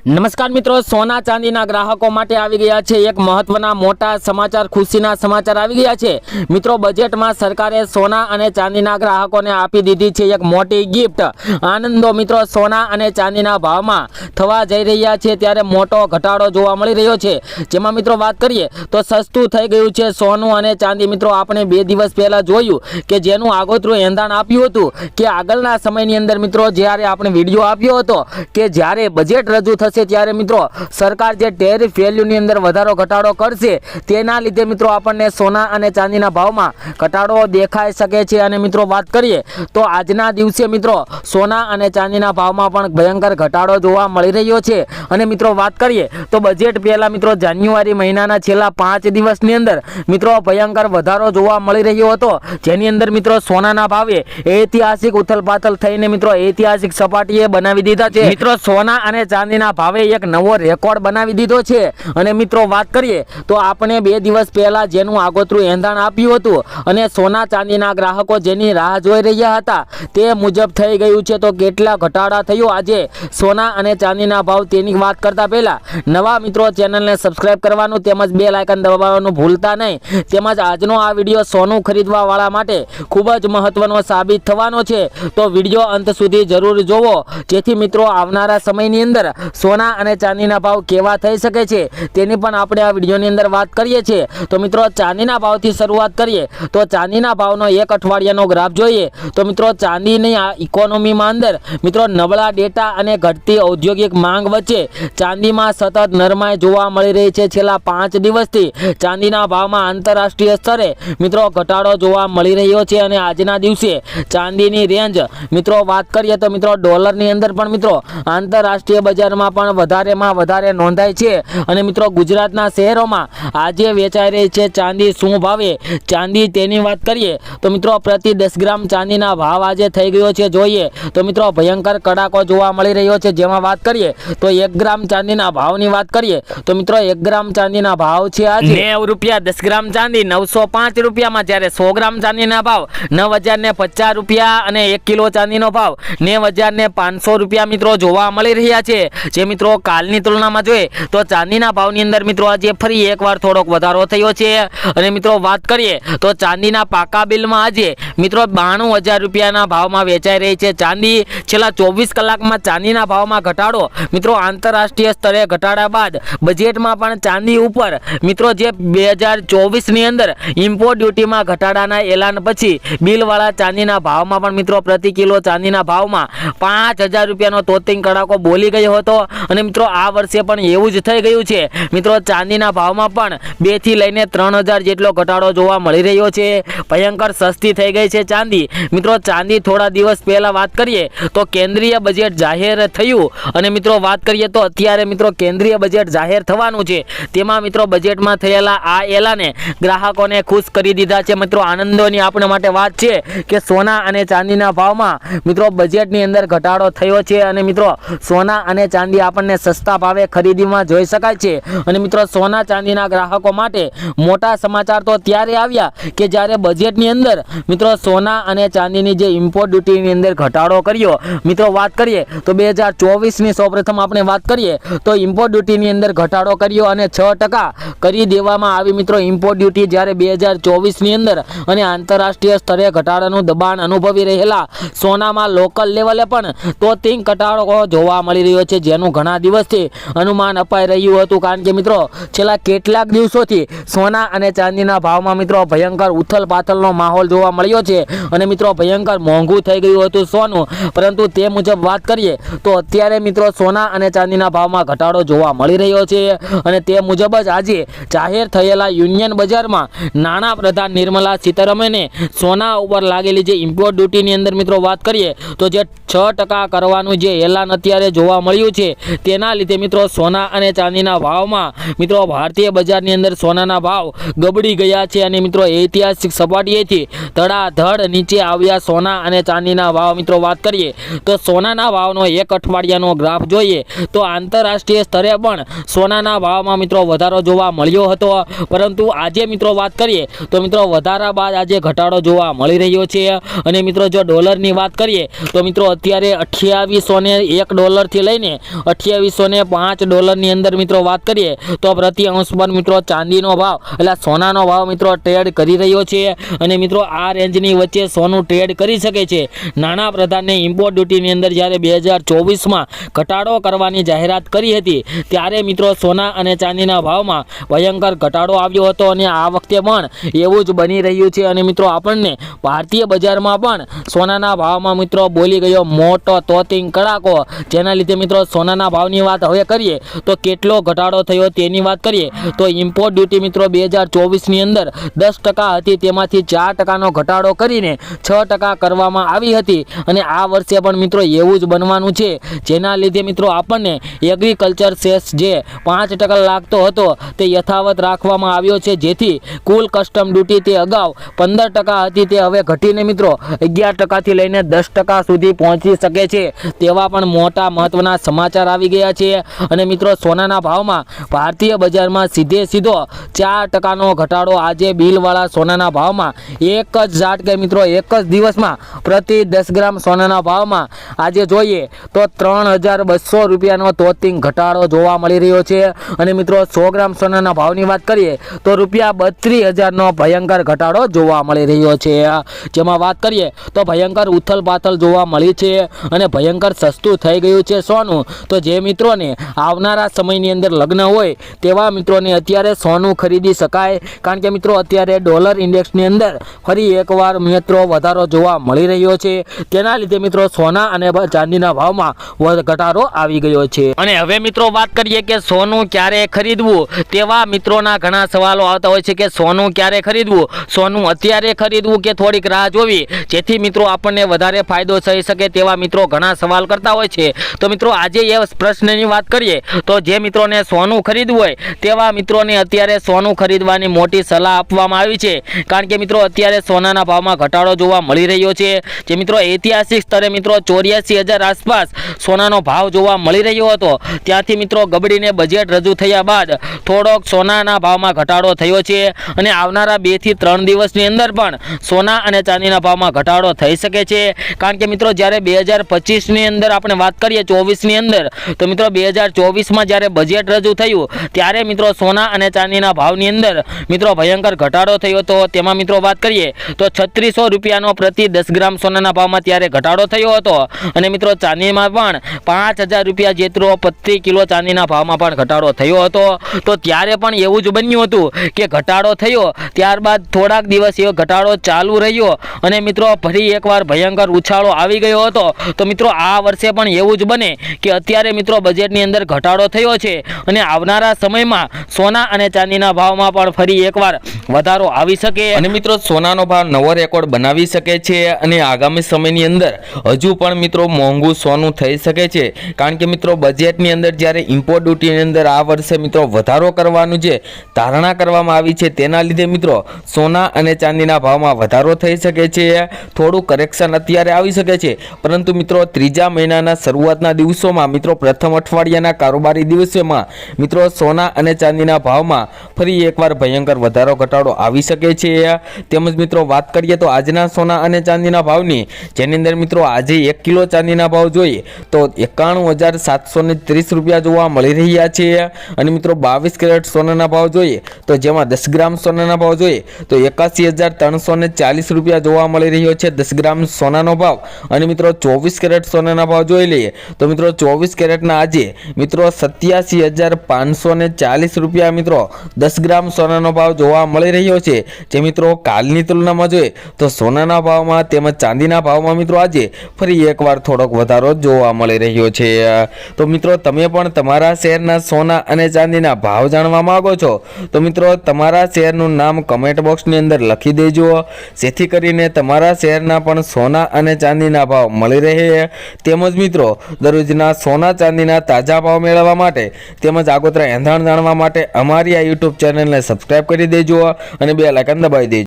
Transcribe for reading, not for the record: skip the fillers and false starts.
નમસ્કાર મિત્રો, સોના ચાંદીના ગ્રાહકો માટે આવી ગયા છે એક મહત્વના મોટા સમાચાર, ખુશીના સમાચાર આવી ગયા છે મિત્રો। બજેટમાં સરકારે સોના અને ચાંદીના ગ્રાહકોને આપી દીધી છે એક મોટી ગિફ્ટ। આનંદો મિત્રો, સોના અને ચાંદીના ભાવમાં થવા જઈ રહ્યા છે ત્યારે મોટો ઘટાડો જોવા મળી રહ્યો છે। જેમાં મિત્રો વાત કરીએ તો સસ્તું થઈ ગયું છે સોનું અને ચાંદી। મિત્રો આપણે 2 દિવસ પહેલા જોયું કે જેનું આગોતરું એંધાણ આપ્યું હતું કે આગળના સમયની અંદર મિત્રો જ્યારે આપણે વિડીયો આપ્યો હતો કે જ્યારે બજેટ રજૂ થશે ત્યારે મિત્રો સરકાર જે ટેરિફ વેલ્યુની અંદર વધારો ઘટાડો કરશે તેના લીધે મિત્રો આપણને સોના અને ચાંદીના ભાવમાં ઘટાડો દેખાઈ શકે છે। અને મિત્રો વાત કરીએ તો આજના દિવસે મિત્રો સોના અને ચાંદીના ભાવમાં પણ ભયંકર ઘટાડો જોવા મળી રહ્યો છે। અને મિત્રો વાત કરીએ તો બજેટ પહેલા મિત્રો જાન્યુઆરી મહિનાના છેલ્લા 5 દિવસની અંદર મિત્રો ભયંકર વધારો જોવા મળી રહ્યો હતો, જેની અંદર મિત્રો સોનાના ભાવે ઐતિહાસિક ઉથલપાથલ થઈને મિત્રો ઐતિહાસિક સપાટીએ બનાવી દીધા છે। મિત્રો સોના અને ચાંદીના ભાવે એક નવો રેકોર્ડ બનાવી દીધો છે। અને મિત્રો વાત કરીએ તો આપણે 2 દિવસ પહેલા જેનું આગોતરું એંધાણ આપ્યું હતું અને સોના ચાંદીના ગ્રાહકો જેની રાહ જોઈ રહ્યા હતા તે મુજબ થઈ ગયું છે। તો કેટલા ઘટાડા થયો આજે સોના અને ચાંદીના ભાવ તેની વાત કરતા પહેલા નવા મિત્રો ચેનલને સબસ્ક્રાઇબ કરવાનું તેમજ બેલ આઇકન દબાવવાનું ભૂલતા નહીં। તેમજ આજનો આ વિડીયો સોનું ખરીદવા વાળા માટે ખૂબ જ મહત્વનો સાબિત થવાનો છે, તો વિડીયો અંત સુધી જરૂર જોવો જેથી મિત્રો આવનારા સમયની અંદર સોના અને ચાંદીના ભાવ કેવા થઈ શકે છે તેની પણ આપણે આ વિડીયોની અંદર વાત કરીએ છીએ। તો મિત્રો ચાંદીના ભાવથી શરૂઆત કરીએ તો ચાંદીના ભાવનો એક અઠવાડિયાનો ગ્રાફ જોઈએ તો મિત્રો ચાંદીની આ ઇકોનોમીમાં અંદર મિત્રો નબળા ડેટા અને ઘટતી ઔદ્યોગિક માંગ વચ્ચે ચાંદીમાં સતત નરમાઈ જોવા મળી રહી છે। છેલ્લા 5 દિવસથી ચાંદીના ભાવમાં આંતરરાષ્ટ્રીય સ્તરે મિત્રો ઘટાડો જોવા મળી રહ્યો છે। અને આજના દિવસે ચાંદીની રેન્જ મિત્રો વાત કરીએ તો મિત્રો ડોલરની અંદર પણ મિત્રો આંતરરાષ્ટ્રીય બજારમાં પણ વધારેમાં વધારે નોંધાય છે। અને મિત્રો ગુજરાતના શહેરોમાં આજે વેચાઈ રહી છે ચાંદી શું ભાવે ચાંદી તેની વાત કરીએ તો મિત્રો પ્રતિ 10 ગ્રામ ચાંદીના ભાવ આજે થઈ ગયો છે જોઈએ તો મિત્રો ભયંકર કડાકો જોવા મળી રહ્યો છે। જેમાં વાત કરીએ તો 1 ગ્રામ ચાંદીના ભાવની વાત કરીએ તો મિત્રો 1 ગ્રામ ચાંદીના ભાવ છે આજે 90 રૂપિયા। 10 ગ્રામ ચાંદી 905 રૂપિયામાં, જ્યારે 100 ગ્રામ ચાંદીના ભાવ 9050 રૂપિયા અને 1 કિલો ચાંદીનો ભાવ 90500 રૂપિયા મિત્રો જોવા મળી રહ્યા છે। જે મિત્રો કાલની તુલનામાં જોઈએ તો ચાંદીના ભાવની અંદર મિત્રો આજે ફરી એકવાર થોડોક વધારો થયો છે। અને મિત્રો વાત કરીએ તો ચાંદીના પાકા બિલમાં આજે મિત્રો 92000 રૂપિયાના ભાવમાં વેચાઈ રહી છે ચાંદી। છેલ્લા 24 કલાકમાં ચાંદીના ભાવમાં ઘટાડો મિત્રો આંતરરાષ્ટ્રીય સ્તરે ઘટાડા બાદ બજેટમાં પણ ચાંદી ઉપર મિત્રો જે 2024ની અંદર ઇમ્પોર્ટ ડ્યુટીમાં ઘટાડાના એલાન પછી બિલવાળા ચાંદીના ભાવમાં પણ મિત્રો પ્રતિ કિલો ચાંદીના ભાવમાં 5000 રૂપિયાનો તોતિંગ કડાકો બોલી ગયો હતો। અને મિત્રો આ વર્ષે પણ એવું જ થઈ ગયું છે મિત્રો ચાંદીના ભાવમાં પણ 2 થી લઈને 3000 જેટલો ઘટાડો જોવા મળી રહ્યો છે। ભયંકર સસ્તી થઈ ગઈ છે ચાંદી। મિત્રો ચાંદી થોડા દિવસ પહેલા વાત કરીએ તો કેન્દ્રીય બજેટ જાહેર થયું અને મિત્રો વાત કરીએ તો અત્યારે મિત્રો કેન્દ્રીય બજેટ જાહેર થવાનું છે, તેમાં મિત્રો બજેટમાં થયેલા આ એલાને ગ્રાહકોને ખુશ કરી દીધા છે। મિત્રો આનંદોની આપણે માટે વાત છે કે સોના અને ચાંદીના ભાવમાં મિત્રો બજેટની અંદર ઘટાડો થયો છે અને મિત્રો સોના અને ચાંદી આપણને સસ્તા ભાવે ખરીદીમાં જોઈ શકાય છે। અને મિત્રો સોના ચાંદીના ગ્રાહકો માટે મોટા સમાચાર તો ત્યારે આવ્યા કે જ્યારે બજેટની અંદર મિત્રો સોના અને ચાંદીની જે ઇમ્પોર્ટ ડ્યુટીની અંદર ઘટાડો કર્યો। મિત્રો વાત કરીએ તો 2024ની સૌપ્રથમ આપણે વાત કરીએ તો ઇમ્પોર્ટ ડ્યુટીની અંદર ઘટાડો કર્યો અને 6% કરી દેવામાં આવી મિત્રો ઇમ્પોર્ટ ડ્યુટી, જ્યારે 2024ની અંદર અને આંતરરાષ્ટ્રીય સ્તરે ઘટાડાનું દબાણ અનુભવી રહેલા સોનામાં લોકલ લેવલે પણ તોતિંગ ઘટાડો જોવા મળી રહ્યો છે, જેનું ઘણા દિવસથી અનુમાન અપાઈ રહ્યું હતું। કારણ કે મિત્રો છેલ્લા કેટલાક દિવસોથી સોના અને ચાંદીના ભાવમાં મિત્રો ભયંકર ઉથલપાથલનો માહોલ જોવા મળ્યો છે અને મિત્રો ભયંકર મોંઘું થઈ ગયું હતું સોનું। પરંતુ તે મુજબ વાત કરીએ તો અત્યારે મિત્રો સોના અને ચાંદીના ભાવમાં ઘટાડો જોવા મળી રહ્યો છે। અને તે મુજબ જ આજે જાહેર થયેલા યુનિયન બજારમાં નાણાં પ્રધાન નિર્મલા સીતારમણે સોના ઉપર લાગેલી જે ઇમ્પોર્ટ ડ્યુટીની અંદર મિત્રો વાત કરીએ તો જે 6% કરવાનું જે એલાન અત્યારે જોવા મળ્યું છે તેના લીધે મિત્રો સોના અને ચાંદીના ભાવમાં મિત્રો ભારતીય બજારની અંદર સોનાના ભાવ ગબડી ગયા છે અને મિત્રો ઐતિહાસિક સપાટીએથી ધડાધડ નીચે આવ્યા સોના અને ચાંદીના ભાવ। મિત્રો વાત કરીએ તો સોનાના ભાવનો એક અઠવાડિયાનો ગ્રાફ જોઈએ તો આંતરરાષ્ટ્રીય સ્તરે પણ સોનાના ભાવમાં મિત્રો વધારો જોવા મળ્યો હતો, પરંતુ આજે મિત્રો વાત કરીએ તો મિત્રો વધારા બાદ આજે ઘટાડો જોવા મળી રહ્યો છે। અને મિત્રો જો ડોલરની વાત કરીએ તો મિત્રો અત્યારે 2801 ડોલરથી લઈને $2805 ની અંદર મિત્રો વાત કરીએ તો પ્રતિ અંશ પર મિત્રો ચાંદીનો ભાવ એટલે સોનાનો ભાવ મિત્રો ટ્રેડ કરી રહ્યો છે અને મિત્રો આ રેન્જની વચ્ચે સોનું ટ્રેડ કરી શકે છે। નાણાં પ્રધાને ઇમ્પોર્ટ ડ્યુટીની અંદર જ્યારે 2024માં ઘટાડો કરવાની જાહેરાત કરી હતી ત્યારે મિત્રો સોના અને ચાંદીના ભાવમાં ભયંકર ઘટાડો આવ્યો હતો અને આ વખતે પણ એવું જ બની રહ્યું છે અને મિત્રો આપણને ભારતીય બજારમાં પણ સોનાના ભાવમાં મિત્રો બોલી ગયો મોટો તોતિંગ કડાકો, જેના લીધે મિત્રો સોનાના ભાવની વાત હવે કરીએ તો કેટલો ઘટાડો થયો તેની વાત કરીએ તો ઇમ્પોર્ટ ડ્યુટી મિત્રો 2024ની અંદર 10% હતી, તેમાંથી 4%નો ઘટાડો કરીને 6% કરવામાં આવી હતી અને આ વર્ષે પણ મિત્રો એવું જ બનવાનું છે, જેના લીધે મિત્રો આપણને એગ્રીકલ્ચર સેસ જે 5% લાગતો હતો તે યથાવત રાખવામાં આવ્યો છે, જેથી કુલ કસ્ટમ ડ્યુટી તે અગાઉ 15% હતી તે હવે ઘટીને મિત્રો 11%થી લઈને 10% સુધી પહોંચી શકે છે તેવા પણ મોટા મહત્વના સમાચાર આવી ગયા છે અને મિત્રો સોનાના ભાવમાં ભારતીય બજારમાં સીધો 4%નો ઘટાડો આજે બિલવાળા સોનાના ભાવમાં એક જ ઝાટકે મિત્રો એક જ દિવસમાં પ્રતિ 10 ગ્રામ સોનાના ભાવમાં આજે જોઈએ તો $3200નો તોતિંગ ઘટાડો જોવા મળી રહ્યો છે અને મિત્રો 100 ગ્રામ સોનાના ભાવની વાત કરીએ તો $32,000નો ભયંકર ઘટાડો જોવા મળી રહ્યો છે, જેમાં વાત કરીએ તો ભયંકર ઉથલપાથલ જોવા મળી છે અને ભયંકર સસ્તું થઈ ગયું છે સોનું। તો જે મિત્રોને આવનારા સમયની અંદર લગ્ન હોય તેવા મિત્રોને અત્યારે સોનું ખરીદી શકાય, કારણ કે મિત્રો અત્યારે ડોલર ઇન્ડેક્સની અંદર ફરી એકવાર મિત્રો વધારો જોવા મળી રહ્યો છે, તેના લીધે મિત્રો સોના અને ચાંદીના ભાવમાં ઘટાડો આવી ગયો છે। અને હવે મિત્રો વાત કરીએ કે સોનું ક્યારે ખરીદવું, તેવા મિત્રોના ઘણા સવાલો આવતા હોય છે કે સોનું ક્યારે ખરીદવું, સોનું અત્યારે ખરીદવું કે થોડીક રાહ જોવી જેથી મિત્રો આપણને વધારે ફાયદો થઈ શકે, તેવા મિત્રો ઘણા સવાલ કરતા હોય છે। તો મિત્રો આજે એ પ્રશ્નની વાત કરીએ તો જે મિત્રોને સોનું ખરીદવું હોય તેવા મિત્રોને અત્યારે સોનું ખરીદવાની મોટી સલાહ આપવામાં આવી છે, કારણ કે મિત્રો અત્યારે સોનાના ભાવમાં ઘટાડો જોવા મળી રહ્યો છે, જે મિત્રો ઐતિહાસિક સ્તરે મિત્રો 84,000 આસપાસ સોનાનો ભાવ જોવા મળી રહ્યો હતો, ત્યાંથી મિત્રો ગબડીને બજેટ રજૂ થયા બાદ થોડોક સોનાના ભાવમાં ઘટાડો થયો છે અને આવનારા 2 થી 3 દિવસની અંદર પણ સોના અને ચાંદીના ભાવમાં ઘટાડો થઈ શકે છે, કારણ કે મિત્રો જ્યારે 2025ની અંદર આપણે વાત કરીએ 24ની અંદર તો મિત્રો 2024માં જ્યારે બજેટ રજૂ થયું ત્યારે મિત્રો સોના અને ચાંદીના ભાવની અંદર મિત્રો ભયંકર ઘટાડો થયો હતો, તેમાં મિત્રો વાત કરીએ તો $3600નો પ્રતિ 10 ગ્રામ સોનાના ભાવમાં ત્યારે ઘટાડો થયો હતો અને મિત્રો ચાંદીમાં પણ $5000 જેટલો પ્રતિ કિલો ચાંદીના ભાવમાં પણ ઘટાડો થયો હતો। તો ત્યારે પણ એવું જ બન્યું હતું કે ઘટાડો થયો ત્યારબાદ થોડાક દિવસ એવો ઘટાડો ચાલુ રહ્યો અને મિત્રો ફરી એકવાર ભયંકર ઉછાળો આવી ગયો હતો। તો મિત્રો આ વર્ષે પણ એવું જ બને કે અત્યારે મિત્રો બજેટની અંદર ઘટાડો થયો છે અને આવનારા સમયમાં સોના અને ચાંદીના ભાવમાં પણ ફરી એકવાર વધારો આવી શકે અને મિત્રો સોનાનો ભાવ નવો રેકોર્ડ બનાવી શકે છે અને આગામી સમયની અંદર હજુ પણ મિત્રો મોંઘું સોનું થઈ શકે છે, કારણ કે મિત્રો બજેટની અંદર જ્યારે ઇમ્પોર્ટ ડ્યુટીની અંદર આ વર્ષે મિત્રો વધારો કરવાનું જે ધારણા કરવામાં આવી છે તેના લીધે મિત્રો સોના અને ચાંદીના ભાવમાં વધારો થઈ શકે છે, થોડું કરેક્શન અત્યારે આવી શકે છે, પરંતુ મિત્રો ત્રીજા મહિનાના શરૂઆતના દિવસોમાં મિત્રો પ્રથમ અઠવાડિયાના કારોબારી દિવસોમાં મિત્રો સોના અને ચાંદીના ભાવમાં ફરી એકવાર ભયંકર વધારો ઘટાડો આવી શકે છે। તેમજ મિત્રો વાત કરીએ તો આજના સોના અને ચાંદીના ભાવની, જેની અંદર મિત્રો આજે 1 કિલો ચાંદીના ભાવ જોઈએ તો $91,730 જોવા મળી રહ્યા છે અને મિત્રો 22 કેરેટ સોનાના ભાવ જોઈએ તો જેમાં 10 ગ્રામ સોનાના ભાવ જોઈએ તો $81,340 જોવા મળી રહ્યો છે 10 ગ્રામ સોનાનો ભાવ અને મિત્રો 24 કેરેટ સોનાના ભાવ જોઈ લઈએ તો મિત્રો 24 કેરેટના આજે મિત્રો $87,540 મિત્રો 10 ગ્રામ સોનાનો ભાવ જોવા મળી રહ્યો છે, જે મિત્રો કાલની તુલનામાં જોઈએ તો સોનાના ભાવમાં તેમજ ચાંદીના ભાવમાં મિત્રો આજે ફરી એકવાર થોડોક વધારો જોવા મળી રહ્યો છે। તો મિત્રો તમે પણ તમારા શહેરના સોના અને ચાંદીના ભાવ જાણવા માંગો છો તો મિત્રો તમારા શહેરનું નામ કમેન્ટ બોક્સની અંદર લખી દેજો, જેથી કરીને તમારા શહેરના પણ સોના અને ચાંદીના ભાવ મળી રહે, તેમજ મિત્રો દરરોજના સોના ચાંદીના તાજા ભાવ મેળવવા માટે તેમજ આગોતરા એંધાણ જાણવા માટે અમારી આ યુટ્યુબ ચેનલને સબસ્ક્રાઈબ કરી દેજો અને બેલ આઇકન દબાવી દેજો।